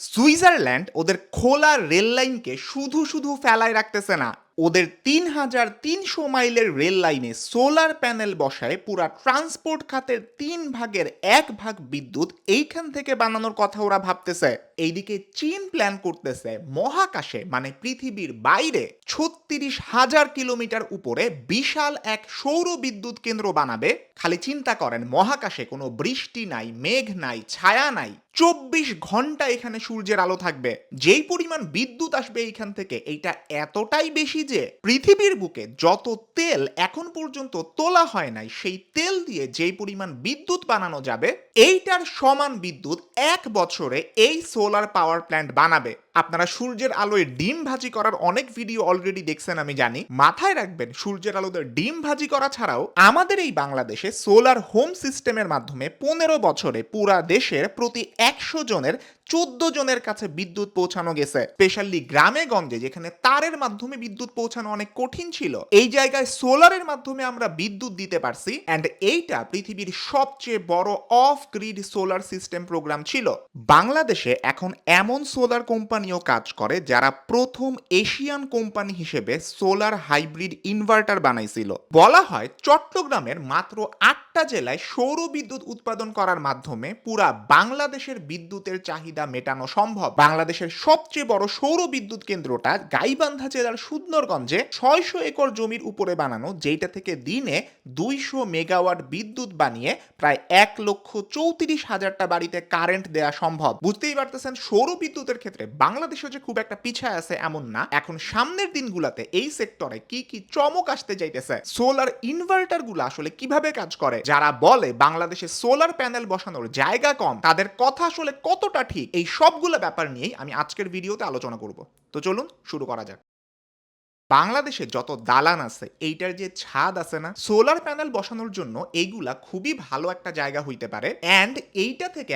Switzerland ওদের খোলা rail লাইনকে শুধু শুধু ফেলায় রাখতেছে না, ওদের ৩,৩০০ মাইলের রেল লাইনে সোলার প্যানেল বসায় পুরা ট্রান্সপোর্ট খাতের ১/৩ বিদ্যুৎ এইখান থেকে বানানোর কথা ওরা ভাবতেছে। এইদিকে চীন প্ল্যান করতেছে মহাকাশে মানে পৃথিবীর বাইরে ৩৬,০০০ কিলোমিটার উপরে বিশাল এক সৌর বিদ্যুৎ কেন্দ্র বানাবে। খালি চিন্তা করেন, মহাকাশে কোনো বৃষ্টি নাই, মেঘ নাই, ছায়া নাই, ২৪ ঘন্টা এখানে সূর্যের আলো থাকবে। যেই পরিমাণ বিদ্যুৎ আসবে এইখান থেকে এইটা এতটাই বেশি যে পৃথিবীর বুকে যত তেল এখন পর্যন্ত তোলা হয় নাই সেই তেল দিয়ে যেই পরিমাণ বিদ্যুৎ বানানো যাবে এইটার সমান বিদ্যুৎ ১ বছরে এই সোলার পাওয়ার প্ল্যান্ট বানাবে। আপনারা সূর্যের আলোয় ডিম ভাজি করার অনেক ভিডিও অলরেডি দেখছেন আমি জানি। মাথায় রাখবেন, সূর্যের আলোতে ডিম ভাজি করা ছাড়াও আমাদের এই বাংলাদেশে সোলার হোম সিস্টেমের মাধ্যমে ১৫ বছরে পুরা দেশের প্রতি ১০০ জনের ১৪ জনের কাছে বিদ্যুৎ পৌঁছানো গেছে। স্পেশালি গ্রামে গঞ্জে যেখানে তারের মাধ্যমে বিদ্যুৎ পৌঁছানো অনেক কঠিন ছিল, এই জায়গায় সোলারের মাধ্যমে আমরা বিদ্যুৎ দিতে পারছি। অ্যান্ড এইটা পৃথিবীর সবচেয়ে বড় of grid solar system program ছিল। বাংলাদেশে এখন এমন সোলার কোম্পানিও কাজ করে যারা প্রথম এশিয়ান কোম্পানি হিসেবে সোলার হাইব্রিড ইনভার্টার বানাইছিল। বলা হয় চট্টগ্রামের মাত্র ৮টা জেলায় সৌর বিদ্যুৎ উৎপাদন করার মাধ্যমে পুরা বাংলাদেশের বিদ্যুতের চাহিদা মেটানো সম্ভব। বাংলাদেশের সবচেয়ে বড় সৌর বিদ্যুৎ কেন্দ্রটা গাইবান্ধা জেলার সুন্দরগঞ্জে ৬০০ একর জমির উপরে বানানো, যেটা থেকে দিনে ২০০ মেগাওয়াট বিদ্যুৎ বানিয়ে প্রায় ১,৩৪,০০০টা বাড়িতে কারেন্ট দেয়া সম্ভব। বুঝতেই পারতেছেন সৌর বিদ্যুতের ক্ষেত্রে বাংলাদেশও যে খুব একটা পিছায় আছে এমন না। এখন সামনের দিনগুলোতে এই সেক্টরে কি কি চমক আসতে যাইতেছে, সোলার ইনভার্টার গুলো আসলে কিভাবে কাজ করে, যারা বলে বাংলাদেশে সোলার প্যানেল বসানোর জায়গা কম, তাদের কথা আসলে কতটা ঠিক, এই সবগুলো ব্যাপার নিয়েই আমি আজকের ভিডিওতে আলোচনা করব। তো চলুন শুরু করা যাক। বাংলাদেশে যত দালান আছে এইটার যে ছাদ আছে না, সোলার প্যানেল বসানোর জন্য এইগুলা খুবই ভালো একটা জায়গা হইতে পারে। এন্ড এইটা থেকে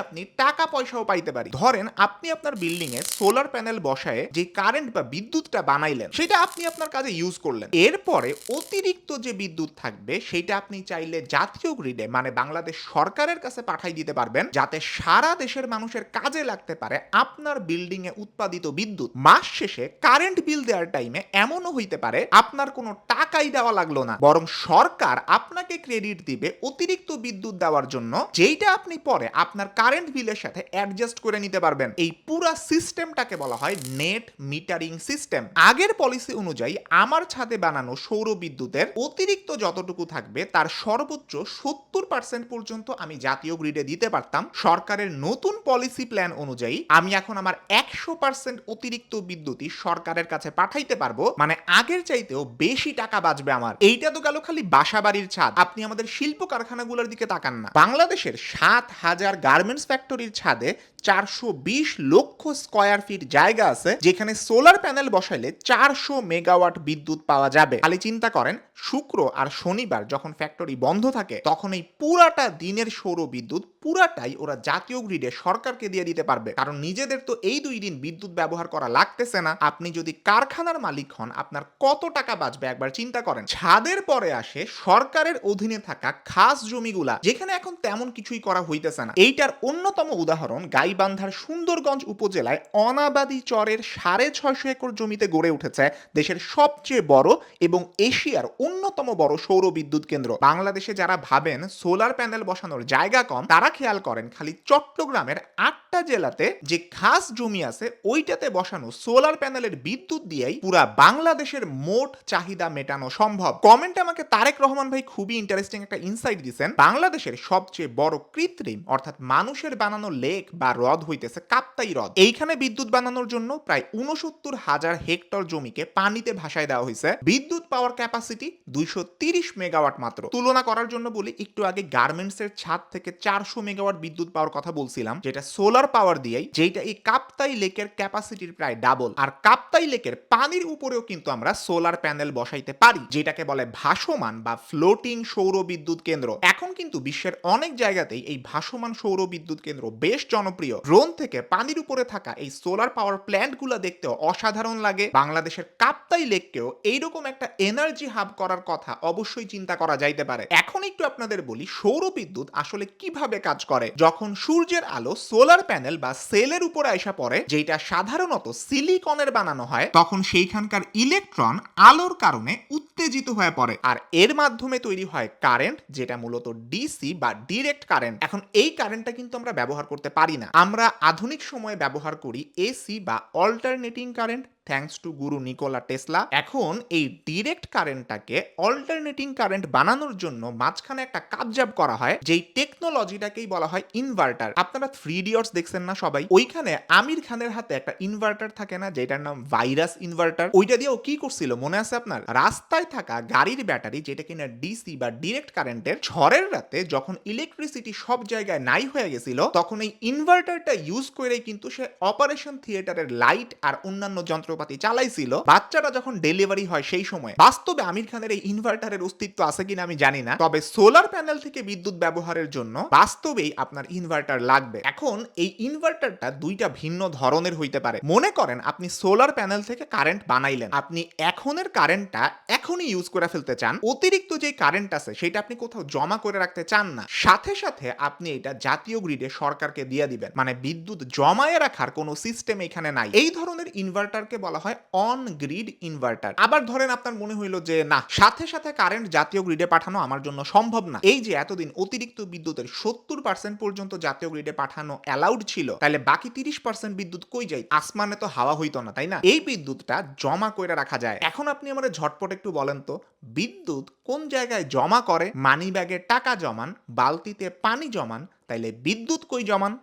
আপনি টাকা পয়সাও পাইতে পারি। ধরেন আপনি আপনার বিল্ডিং এ সোলার প্যানেল বসায় যে কারেন্ট বা বিদ্যুৎটা বানাইলেন সেটা আপনি আপনার কাজে ইউজ করলেন। এরপরে অতিরিক্ত যে বিদ্যুৎ থাকবে সেটা আপনি চাইলে জাতীয় গ্রিডে মানে বাংলাদেশ সরকারের কাছে পাঠাই দিতে পারবেন, যাতে সারা দেশের মানুষের কাজে লাগতে পারে আপনার বিল্ডিং এ উৎপাদিত বিদ্যুৎ। মাস শেষে কারেন্ট বিল দেওয়ার টাইমে এমনও হইতে পারে আপনার কোনো টাকাই দেওয়া লাগলো না, বরং সরকার আপনাকে ক্রেডিট দিবে অতিরিক্ত বিদ্যুৎ দেওয়ার জন্য, যেইটা আপনি পরে আপনার কারেন্ট বিলের সাথে অ্যাডজাস্ট করে নিতে পারবেন। এই পুরা সিস্টেমটাকে বলা হয় নেট মিটারিং সিস্টেম। আগের পলিসি অনুযায়ী আমার ছাদে বানানো সৌর বিদ্যুতের অতিরিক্ত যতটুকু থাকবে তার সর্বোচ্চ ৭০% পর্যন্ত আমি জাতীয় গ্রিডে দিতে পারতাম। সরকারের নতুন পলিসি প্ল্যান অনুযায়ী আমি এখন আমার ১০০% অতিরিক্ত বিদ্যুৎই সরকারের কাছে পাঠাইতে পারবো। মানে আগের চাইতেও বেশি টাকা বাঁচবে আমার। এইটা তো গেল খালি বাসাবাড়ির ছাদ, আপনি আমাদের শিল্প কারখানাগুলোর দিকে তাকান না। বাংলাদেশের ৭,০০০ গার্মেন্টস ফ্যাক্টরির ছাদে ৪২০ লক্ষ স্কয়ার ফিট জায়গা আছে, যেখানে সোলার প্যানেল বসাইলে ৪০০ মেগাওয়াট বিদ্যুৎ পাওয়া যাবে। খালি চিন্তা করেন, শুক্র আর শনিবার যখন ফ্যাক্টরি বন্ধ থাকে তখন এই পুরাটা দিনের সৌর বিদ্যুৎ পুরাটাই ওরা জাতীয় গ্রিডে সরকারকে দিয়ে দিতে পারবে, কারণ নিজেদের তো এই ২ দিন বিদ্যুৎ ব্যবহার করা লাগতেছে না। আপনি যদি কারখানার মালিক হন আপনার কত টাকা বাঁচবে একবার চিন্তা করেন। ছাদের পরে আসে সরকারের অধীনে থাকা খাস জমিগুলা, যেখানে এখন তেমন কিছুই করা হইতেছে না। এইটার অন্যতম উদাহরণ গাইবান্ধার সুন্দরগঞ্জ উপজেলায় অনাবাদী চরের ৬৫০ একর জমিতে গড়ে উঠেছে দেশের সবচেয়ে বড় এবং এশিয়ার অন্যতম বড় সৌর বিদ্যুৎ কেন্দ্র। বাংলাদেশে যারা ভাবেন সোলার প্যানেল বসানোর জায়গা কম, তারা খেয়াল করেন খালি চট্টগ্রামের ৮টা জেলাতে যে খাস জমি আছে ওইটাতে বসানো সোলার প্যানেলের বিদ্যুৎ দিয়েই পুরা বাংলাদেশের মোট চাহিদা মেটানো সম্ভব। কমেন্টে আমাকে তারেক রহমান ভাই খুবই ইন্টারেস্টিং একটা ইনসাইট দিয়েছেন। বাংলাদেশের সবচেয়ে বড় কৃত্রিম অর্থাৎ মানুষের বানানো লেক বা হ্রদ হইতেছে কাপ্তাই হ্রদ। এইখানে বিদ্যুৎ বানানোর জন্য প্রায় ৬৯,০০০ হেক্টর জমিকে পানিতে ভাসায় দেওয়া হয়েছে। বিদ্যুৎ পাওয়ার ক্যাপাসিটি ২৩০ মেগাওয়াট মাত্র। তুলনা করার জন্য বলি, একটু আগে গার্মেন্টস এর ছাদ থেকে ৪০০ মেগাওয়াট বিদ্যুৎ পাওয়ার কথা বলছিলাম, যেটা সোলার পাওয়ার দিয়েই, যেটা এই কাপ্তাই লেকের ক্যাপাসিটির প্রায় ডাবল। আর কাপ্তাই লেকের পানির উপরেও কিন্তু আমরা সোলার প্যানেল বসাইতে পারি, যেটাকে বলে ভাসমান বা ফ্লোটিং সৌর বিদ্যুৎ কেন্দ্র। এখন কিন্তু বিশ্বের অনেক জায়গাতেই এই ভাসমান সৌর বিদ্যুৎ কেন্দ্র বেশ জনপ্রিয়। ভিডিও। ড্রোন থেকে পানির উপরে থাকা এই সোলার পাওয়ার প্ল্যান্ট গুলা দেখতেও অসাধারণ লাগে। বাংলাদেশের কাপ্তাই লেককেও এইরকম একটা এনার্জি হাব করার কথা অবশ্যই চিন্তা করা যাইতে পারে। এখন একটু আপনাদের বলি সৌর বিদ্যুৎ আসলে কিভাবে কাজ করে। যখন সূর্যের আলো সোলার প্যানেল বা সেলের উপরে আইসা পড়ে, যেটা সাধারণত সিলিকনের বানানো হয়, তখন সেইখানকার ইলেকট্রন আলোর কারণে উত্তেজিত হয়ে পড়ে আর এর মাধ্যমে তৈরি হয় কারেন্ট, যেটা মূলত ডিসি বা ডিরেক্ট কারেন্ট। এখন এই কারেন্টটা কিন্তু আমরা ব্যবহার করতে পারি না, আমরা আধুনিক সময়ে ব্যবহার করি এসি বা alternating current, thanks to Guru Nikola Tesla. এখন এই ডিরেক্ট কারেন্টটাকে অল্টারনেটিং কারেন্ট বানানোর জন্য মাঝখানে একটা কাবজাব করা হয়, যেই টেকনোলজিটাকেই বলা হয় ইনভার্টার। আপনারা 3 ইডিয়টস দেখছেন না সবাই? ওইখানে আমির খানের হাতে একটা ইনভার্টার থাকে না, যেটার নাম ভাইরাস ইনভার্টার? ওইটা দিয়ে ও কি করছিল মনে আছে আপনার? রাস্তায় থাকা গাড়ির ব্যাটারি, যেটা কিনা ডিসি বা ডিরেক্ট কারেন্টের, ঝড়ের রাতে যখন ইলেকট্রিসিটি সব জায়গায় নাই হয়ে গেছিল, তখন এই ইনভার্টারটা ইউজ করে কিন্তু সে অপারেশন থিয়েটারের লাইট আর অন্যান্য যন্ত্রপাতি চালাইছিল। বাচ্চাটা যখন ডেলিভারি হয় সেই সময়। বাস্তবে আমির খানের এই ইনভার্টারের অস্তিত্ব আছে কিনা আমি জানি না, তবে সোলার প্যানেল থেকে বিদ্যুৎ ব্যবহারের জন্য বাস্তবেই আপনার ইনভার্টার লাগবে। এখন এই ইনভার্টারটা দুইটা ভিন্ন ধরনের হইতে পারে। মনে করেন আপনি সোলার প্যানেল থেকে কারেন্ট বানাইলেন, আপনি এখনের কারেন্টটা এখনই ইউজ করে ফেলতে চান, অতিরিক্ত যে কারেন্ট আছে সেটা আপনি কোথাও জমা করে রাখতে চান না, সাথে সাথে আপনি এটা জাতীয় গ্রিডে সরকারকে দিয়ে দিবেন, মানে বিদ্যুৎ জমায়ে রাখার কোনো সিস্টেম এখানে নাই। এই ধরনের ইনভার্টারকে বলা হয় অন গ্রিড ইনভার্টার। আবার ধরেন আপনার মনে হইলো যে না, সাথে সাথে কারেন্ট জাতীয় গ্রিডে পাঠানো আমার জন্য সম্ভব না, এই যে এতদিন অতিরিক্ত বিদ্যুতের 70% পর্যন্ত জাতীয় গ্রিডে পাঠানো অ্যালাউড ছিল, তাহলে বাকি 30% বিদ্যুৎ কই যায়? আসমানে তো হাওয়া হইতো না, তাই না? এই বিদ্যুৎটা জমা করে রাখা যায়। এখন আপনি আমাদের ঝটপট একটু বলেন তো, বিদ্যুৎ কোন জায়গায় জমা করে? মানি ব্যাগে টাকা জমান, বালতিতে পানি জমান, তাইলে বিদ্যুৎ কই জমান?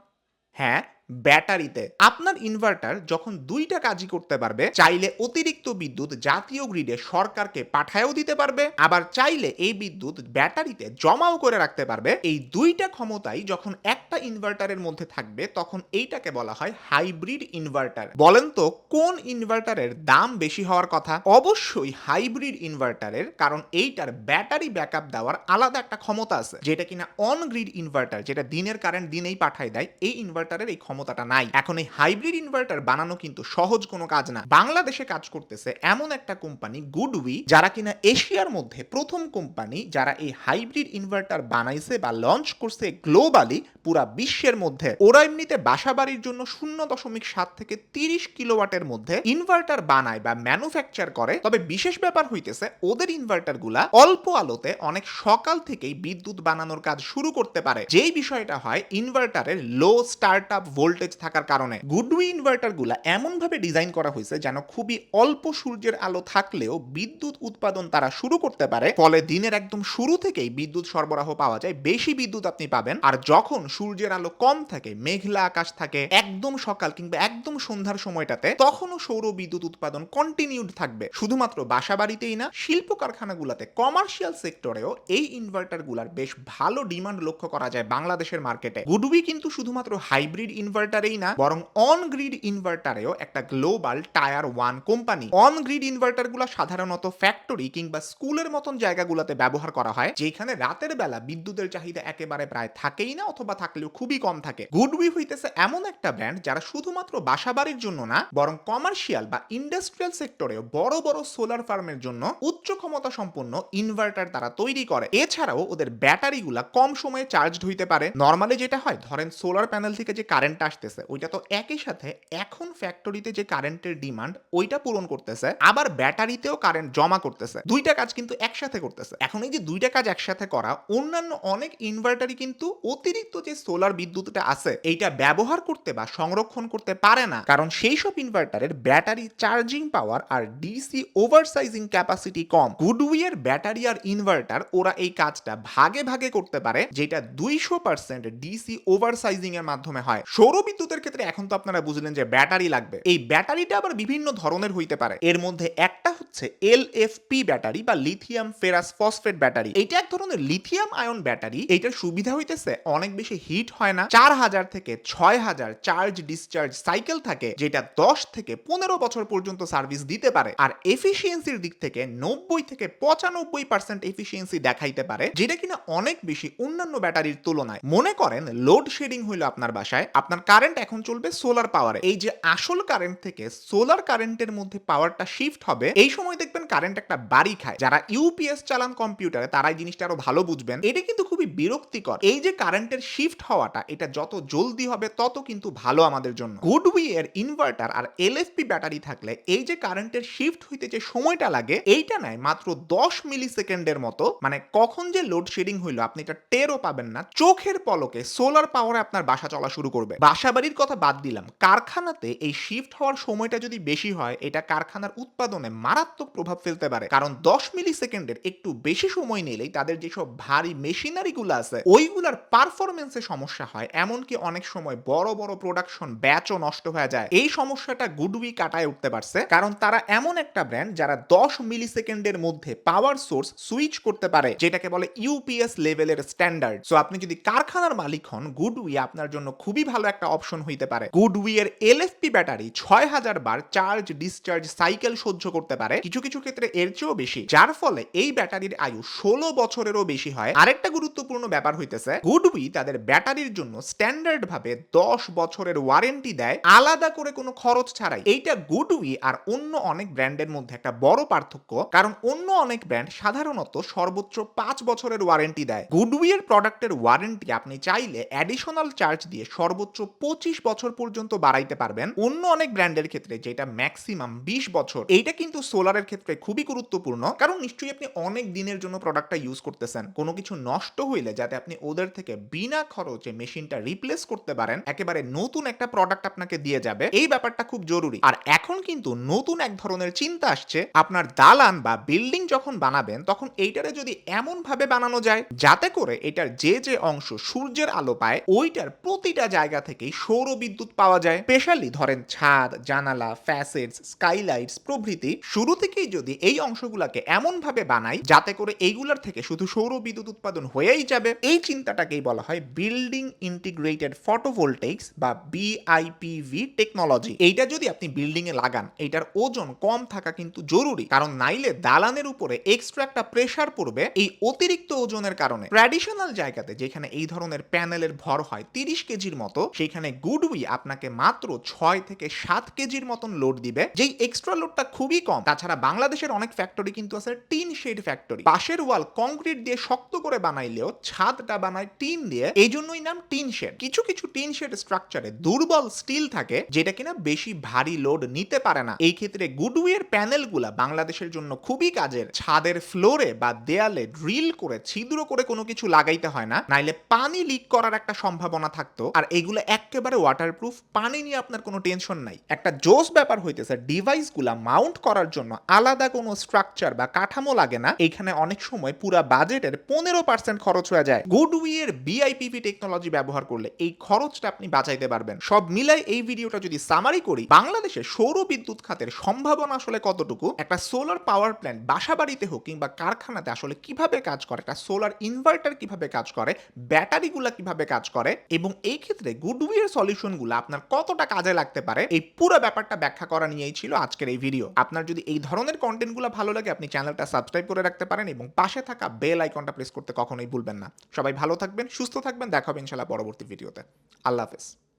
হ্যাঁ, ব্যাটারিতে। আপনার ইনভার্টার যখন দুইটা কাজই করতে পারবে, চাইলে অতিরিক্ত বিদ্যুৎ জাতীয় গ্রিডে সরকারকে পাঠায়ও দিতে পারবে, আবার চাইলে এই বিদ্যুৎ ব্যাটারিতে জমাও করে রাখতে পারবে। এই দুইটা ক্ষমতাই যখন একটা ইনভার্টারের মধ্যে থাকবে, তখন এইটাকে বলা হয় হাইব্রিড ইনভার্টার। বলেন তো কোন ইনভার্টারের দাম বেশি হওয়ার কথা? অবশ্যই হাইব্রিড ইনভার্টারের, কারণ এইটার ব্যাটারি ব্যাকআপ দেওয়ার আলাদা একটা ক্ষমতা আছে, যেটা কিনা অন গ্রিড ইনভার্টার, যেটা দিনের কারেন্ট দিনেই পাঠায় দেয়, এই ইনভার্টারের এই ক্ষমতাটা নাই। এখন এই হাইব্রিড ইনভার্টার বানানো কিন্তু সহজ কোনো কাজ না। বাংলাদেশে কাজ করতেছে এমন একটা কোম্পানি গুডউই, যারা কিনা এশিয়ার মধ্যে প্রথম কোম্পানি যারা এই হাইব্রিড ইনভার্টার বানাইছে বা লঞ্চ করছে গ্লোবালি পুরা বিশ্বের মধ্যে। ওরা এমনিতে বাসাবাড়ির জন্য 0.7 থেকে 30 কিলোওয়াটের মধ্যে ইনভার্টার বানায় বা ম্যানুফ্যাকচার করে। তবে বিশেষ ব্যাপার হইতেছে ওদের ইনভার্টার গুলা অল্প আলোতে অনেক সকাল থেকেই বিদ্যুৎ বানানোর কাজ শুরু করতে পারে, যেই বিষয়টা হয় ইনভার্টারের লো স্টার্ট আপ ভোল্টেজ থাকার কারণে। গুডউই ইনভার্টার গুলা এমন ভাবে ডিজাইন করা হয়েছে যেন খুবই অল্প সূর্যের আলো থাকলেও বিদ্যুৎ উৎপাদন তারা শুরু করতে পারে, ফলে দিনের একদম শুরু থেকেই বিদ্যুৎ সরবরাহ পাওয়া যায়, বেশি বিদ্যুৎ আপনি পাবেন। আর যখন সূর্যের আলো কম থাকে, মেঘলা আকাশ থাকে, একদম সকাল কিংবা একদম সন্ধ্যার সময়টাতে, তখনও সৌর বিদ্যুৎ উৎপাদন কন্টিনিউড থাকবে। শুধুমাত্র বাসা বাড়িতেই না, শিল্প কারখানাগুলোতে, কমার্শিয়াল সেক্টরেও এই ইনভার্টার গুলার বেশ ভালো ডিমান্ড লক্ষ্য করা যায় বাংলাদেশের মার্কেটে। গুডউই কিন্তু শুধুমাত্র হাইব্রিড ইনভার্টারেই না, বরং অন গ্রিড ইনভার্টারেও একটা global tyre 1 company. On grid inverter গুলা সাধারণত ফ্যাক্টরি কিংবা স্কুলের মতন জায়গাগুলোতে ব্যবহার করা হয়, যেখানে রাতের বেলা বিদ্যুতের চাহিদা একেবারে প্রায় থাকেই না, অথবা থাকলেও খুবই কম থাকে। গুডউই হইতেছে এমন একটা ব্র্যান্ড যারা শুধুমাত্র বাসাবাড়ির জন্য না, বরং কমার্শিয়াল বা ইন্ডাস্ট্রিয়াল সেক্টরেও বড় বড় সোলার ফার্মের জন্য উচ্চ ক্ষমতা সম্পন্ন ইনভার্টার তারা তৈরি করে। এছাড়াও ওদের ব্যাটারিগুলা কম সময়ে চার্জড হইতে পারে। নরমালি যেটা হয়, ধরেন সোলার প্যানেল থেকে যে কারেন্ট আসতেছে ওইটা তো একই সাথে এখন ফ্যাক্টরিতে যে কারেন্টের ডিমান্ড ওইটা পূরণ করতেছে, আবার ব্যাটারিতেও কারেন্ট জমা করতেছে। দুইটা কাজ কিন্তু একসাথে করতেছে। এখন এই যে দুইটা কাজ একসাথে করা, অন্যান্য অনেক ইনভার্টারই কিন্তু অতিরিক্ত যে সোলার বিদ্যুৎটা আছে এইটা ব্যবহার করতে বা সংরক্ষণ করতে পারে না, কারণ সেই সব ইনভার্টারের ব্যাটারি চার্জিং পাওয়ার আর ডিসি ওভারসাইজিং ক্যাপাসিটি কম। গুডউইয়ের ব্যাটারি আর ইনভার্টার ওরা এই কাজটা ভাগে ভাগে করতে পারে, যেটা 200% ডিসি ওভারসাইজিং এর মাধ্যমে হয়। সৌর বিদ্যুতের ক্ষেত্রে এখন তো আপনারা বুঝলেন যে ব্যাটারি লাগবে। এই ব্যাটারিটা আবার বিভিন্ন ধরনের হইতে পারে। এর মধ্যে একটা হচ্ছে এলএফপি ব্যাটারি বা লিথিয়াম ফেরাস ফসফেট ব্যাটারি। এটা এক ধরনের লিথিয়াম আয়ন ব্যাটারি। এইটার সুবিধা হইতেছে অনেক বেশি হিট হয় না, 4000 থেকে 6000 চার্জ ডিসচার্জ সাইকেল থাকে, যেটা 10 থেকে 15 বছর পর্যন্ত সার্ভিস দিতে পারে। আর এফিসিয়েন্সির দিক থেকে 90 থেকে 95% এফিসিয়েন্সি দেখাইতে পারে, যেটা কিনা অনেক বেশি অন্যান্য ব্যাটারির তুলনায়। মনে করেন লোড শেডিং হইলো আপনার বাসায়, আপনার আপনার কারেন্ট এখন চলবে সোলার পাওয়ারে। এই যে আসল কারেন্ট থেকে সোলার কারেন্টের মধ্যে পাওয়ারটা শিফট হবে, এই সময় দেখবেন কারেন্ট একটা বাড়ি খায়। যারা ইউপিএস চালান কম্পিউটারে তারা এই জিনিসটা আরো ভালো বুঝবেন। এটা কিন্তু খুবই বিরক্তিকর। এই যে কারেন্টের শিফট হওয়াটা, এটা যত জলদি হবে তত কিন্তু ভালো আমাদের জন্য। গুডউই এর ইনভার্টার আর এলএফপি ব্যাটারি থাকলে এই যে কারেন্টের শিফট হইতে যে সময়টা লাগে, এইটা নেয় মাত্র 10 মিলি সেকেন্ডের মতো। মানে কখন যে লোডশেডিং হইলো আপনি এটা টেরও পাবেন না। চোখের পলকে সোলার পাওয়ারে আপনার বাসা চলা শুরু করবে। বাসা বাড়ির কথা বাদ দিলাম, কারখানাতে এই শিফট হওয়ার সময়টা যদি বেশি হয়, এটা কারখানার উৎপাদনে মারাত্মক প্রভাব ফেলতে পারে। কারণ 10 মিলি সেকেন্ডের একটু বেশি সময় নিলেই তাদের যেসব ভারী মেশিনারি গুলো আছে ওইগুলার পারফরমেন্সে সমস্যা হয়। এমনকি অনেক সময় বড় বড় প্রোডাকশন ব্যাচও নষ্ট হয়ে যায়। এই সমস্যাটা গুডউই কাটায় উঠতে পারছে, কারণ তারা এমন একটা ব্র্যান্ড যারা 10 মিলি সেকেন্ডের মধ্যে পাওয়ার সোর্স সুইচ করতে পারে, যেটাকে বলে ইউপিএস লেভেলের স্ট্যান্ডার্ড। সো আপনি যদি কারখানার মালিক হন, গুডউই আপনার জন্য খুবই ভালো একটা অপশন হইতে পারে। গুডউই এর এলএফপি ব্যাটারি 6000 বার চার্জ ডিসচার্জ সাইকেল সহ্য করতে পারে, কিছু কিছু ক্ষেত্রে এর চেয়েও বেশি, যার ফলে এই ব্যাটারির আয়ু 16 বছরেরও বেশি হয়। আরেকটা গুরুত্বপূর্ণ ব্যাপার হইতেছে, গুডউই তাদের ব্যাটারির জন্য স্ট্যান্ডার্ড ভাবে 10 বছরের ওয়ারেন্টি দেয়, আলাদা করে কোনো খরচ ছাড়াই। এইটা গুডউই আর অন্য অনেক ব্র্যান্ডের মধ্যে একটা বড় পার্থক্য, কারণ অন্য অনেক ব্র্যান্ড সাধারণত সর্বোচ্চ 5 বছরের ওয়ারেন্টি দেয়। গুডউই এর প্রোডাক্টের ওয়ারেন্টি আপনি চাইলে অ্যাডিশনাল চার্জ দিয়ে সর্বোচ্চ 25 বছর পর্যন্ত বাড়াইতে পারবেন। অন্য অনেক ব্র্যান্ডের ক্ষেত্রে যেটা ম্যাক্সিমাম 20 বছর। এইটা কিন্তু সোলারের ক্ষেত্রে খুবই গুরুত্বপূর্ণ, কারণ নিশ্চয়ই আপনি অনেক দিনের জন্য প্রোডাক্টটা ইউজ করতেছেন। কোনো কিছু নষ্ট হইলে যাতে আপনি ওদের থেকে বিনা খরচে মেশিনটা রিপ্লেস করতে পারেন, একেবারে নতুন একটা প্রোডাক্ট আপনাকে দিয়ে যাবে, এই ব্যাপারটা খুব জরুরি। আর এখন কিন্তু নতুন এক ধরনের চিন্তা আসছে, আপনার দালান বা বিল্ডিং যখন বানাবেন তখন এইটারে যদি এমন ভাবে বানানো যায় যাতে করে এটার যে যে অংশ সূর্যের আলো পায়, ওইটার প্রতিটা জায়গা থেকেই সৌর বিদ্যুৎ পাওয়া যায়। স্পেশালি ধরেন ছাদ, জানালা, ফ্যাসেটস, স্কাইলাইটস প্রভৃতি, শুরু থেকেই যদি এই অংশগুলোকে এমন ভাবে বানাই যাতে করে এইগুলার থেকে শুধু সৌর বিদ্যুৎ উৎপাদন হয়েই যাবে, এই চিন্তাটাকেই বলা হয় বিল্ডিং ইন্টিগ্রেটেড ফটোভোল্টেইক্স বা বিআইপিভি টেকনোলজি। এইটা যদি আপনি বিল্ডিং এ লাগান, এইটার ওজন কম থাকা কিন্তু জরুরি, কারণ নাইলে দালানের উপরে এক্সট্রা একটা প্রেসার পড়বে এই অতিরিক্ত ওজনের কারণে। ট্র্যাডিশনাল জায়গাতে যেখানে এই ধরনের প্যানেলের ভর হয় 30 কেজির মতো, সেখানে গুডউই আপনাকে মাত্র 6 থেকে 7 কেজির মতন লোড দিবে, যেই এক্সট্রা লোডটা খুবই কম। তাছাড়া বাংলাদেশের অনেক ফ্যাক্টরি কিন্তু আছে টিন শেড ফ্যাক্টরি, পাশের ওয়াল কংক্রিট দিয়ে শক্ত করে বানাইলেও ছাদটা বানায় টিন দিয়ে, এই জন্যই নাম টিন শেড। কিছু কিছু টিন শেড স্ট্রাকচারে দুর্বল স্টিল থাকে যেটা কিনা বেশি ভারী লোড নিতে পারে না। এই ক্ষেত্রে গুডউই এর প্যানেলগুলা বাংলাদেশের জন্য খুবই কাজের। ছাদের ফ্লোরে বা দেয়ালে ড্রিল করে ছিদ্র করে কোনো কিছু লাগাইতে হয় না, নাইলে পানি লিক করার একটা সম্ভাবনা থাকতো। আর এগুলো একেবারে ওয়াটারপ্রুফ, পানি নিয়ে আপনার কোনো টেনশন নাই। একটা জোস ব্যাপার হইতেছে, ডিভাইসগুলা মাউন্ট করার জন্য আলাদা কোনো স্ট্রাকচার বা কাঠামো লাগে না। এখানে অনেক সময় পুরা বাজেটের 15% খরচ হয়ে যায়। গুডউই এর বিআইপিভি টেকনোলজি ব্যবহার করলে এই খরচটা আপনি বাঁচাইতে পারবেন। সব মিলাই এই ভিডিওটা যদি সামারি করি, বাংলাদেশে সৌর বিদ্যুৎ খাতের সম্ভাবনা আসলে কতটুকু, একটা সোলার পাওয়ার প্ল্যান্ট বাসা বাড়িতে হোক কিংবা কারখানাতে আসলে কিভাবে কাজ করে, একটা সোলার ইনভার্টার কিভাবে কাজ করে, ব্যাটারিগুলা কিভাবে কাজ করে, এবং এই ক্ষেত্রে গুডউই এর সলিউশনগুলো আপনার কতটা কাজে লাগতে পারে, এই পুরো ব্যাপারটা ব্যাখ্যা করা নিয়েই ছিল আজকের এই ভিডিও। আপনার যদি এই ধরনের কন্টেন্টগুলো ভালো লাগে, আপনি চ্যানেলটা সাবস্ক্রাইব করে রাখতে পারেন এবং পাশে থাকা বেল আইকনটা প্রেস করতে কখনোই ভুলবেন না। সবাই ভালো থাকবেন, সুস্থ থাকবেন, দেখা হবে ইনশাআল্লাহ পরবর্তী ভিডিওতে। আল্লাহ হাফেজ।